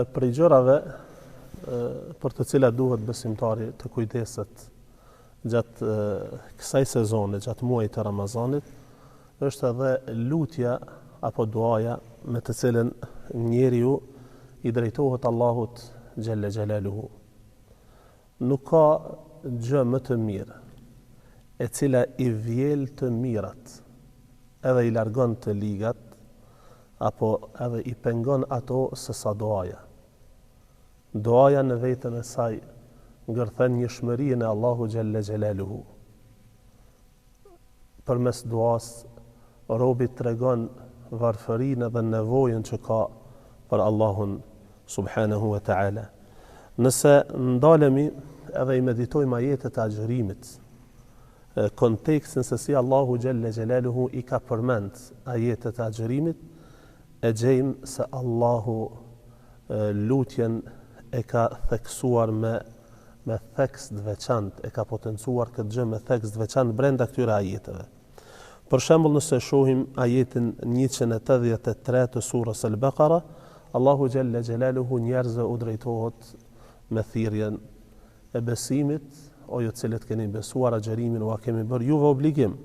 Për gjërave për të cilat duhet besimtari të kujdeset gjatë kësaj sezone, gjatë muajit të Ramazanit, është edhe lutja apo duaja me të cilën njeriu i drejtohet Allahut xhelle xhelaluhu. Nuk ka gjë më të mirë e cila i vjel të mirat, edhe i largon të ligat, apo edhe i pengon ato se sa duaja. Duaja në vetën e saj ngërthen njëshmërinë e Allahu xhelle xhelaluhu. Përmes duas, robi tregon varfërinë dhe nevojën që ka për Allahun subhanahu wa ta'ala. Nëse ndalemi edhe i meditojmë ajetet e agjërimit, kontekstin se si Allahu xhelle xhelaluhu i ka përmend ajetet e agjërimit, e gjejmë se Allahu lutjen e ka theksuar me theks të veçantë, e ka potencuar këtë gjë me theks të veçantë brenda këtyre ajeteve. Për shembull, nëse shohim ajetin 183 të surës Al-Baqara, Allahu xhelle xhelaluhu njerëzve u drejtohet me thirrjen e besimit, o ju cilët keni besuar agjërimin ua kemi bërë juve obligim.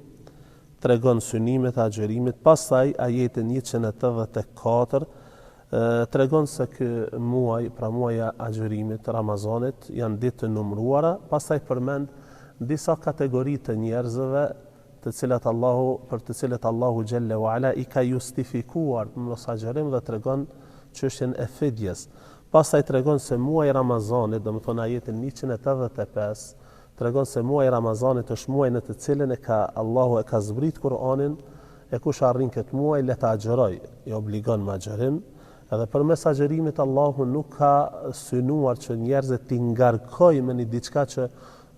Tregon synimet e agjërimit. Pastaj ajetin 184 tregon se ky muaj, pra muaja agjërimit, Ramazanit, janë ditë të numëruara. Pastaj përmend disa kategori të njerëzve për të cilat Allahu xhelle wa ala i ka justifikuar mos agjërim dhe tregon çështjen e fidjes. Pastaj tregon se muaji Ramazanit, domethënë ajetin 185, tregon se muaji Ramazanit është muaji në të cilin Allahu e ka zbrit Kur'anin, e kush arrin këtë muaj le ta agjëroj, i obligon me agjërim, edhe përmes agjërimit Allahu nuk ka synuar që njerëzit t'i ngarkojnë me një diçka që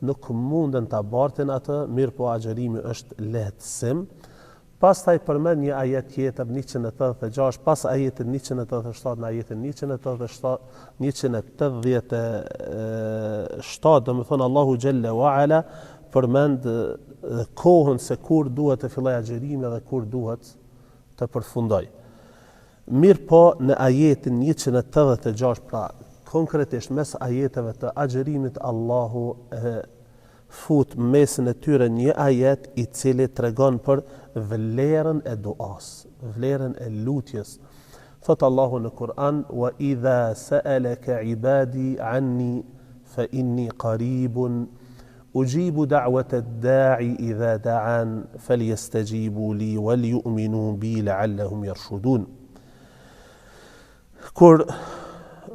nuk munden ta bartin atë, mirë po agjërimi është lehtësim. Pastaj përmend një ajet tjetër 186, pas ajetit 187 në ajetin 187, domethënë Allahu xhelle wa ala përmend kohën se kur duhet të filloj agjërimi dhe kur duhet të përfundoj. Mirë po në ajetin 186, pra konkretisht mes ajeteve të agjërimit, Allahu fut mesin e tyre një ajet i cili tregon për vlerën e duas, vlerën e lutjes. Thot Allahu në Kur'an: "Wa idha sa'alaka 'ibadi 'anni fa inni qaribun ujibu da'wata ad-da'i idha da'an falyastajibu li wal yu'minu bi la'allahum yarshudun." Kur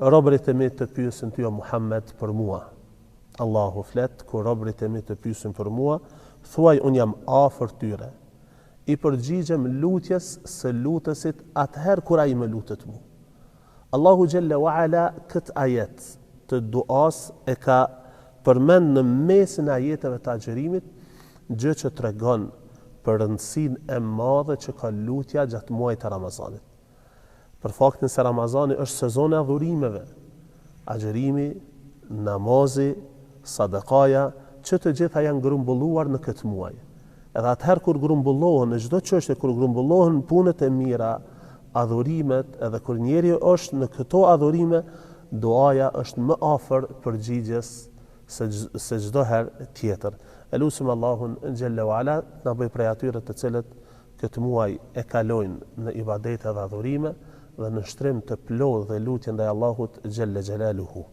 robërit e mi të pyesin ty o Muhammed për mua, Allahu flet, kur robërit e mi të pyesin për mua, thuaj unë jam afër tyre. I përgjigjem lutjes së lutësit atëherë kur ai më lutet mua. Allahu xhelle wa ala këtë ajet të duas e ka përmend në mesin e ajeteve të agjërimit, gjë që tregon për rëndësinë e madhe që ka lutja gjatë muajit të Ramazanit. Për faktin se Ramazani është sezoni i adhurimeve, agjërimi, namazi, sadakaja, që të gjitha janë grumbulluar në këtë muaj. Edhe atëherë kur grumbullohen në çdo çështje, kur grumbullohen punët e mira, adhurimet, edhe kur njeriu është në këto adhurime, duaja është më afër përgjigjes se çdo herë tjetër. Elusim Allahun xhelle wa ala na bëj prej atyre të cilët këtë muaj e kalojnë në ibadete dhe adhurime dhe në shtrim të plodh dhe lutje ndaj Allahut xhelle xhelaluhu.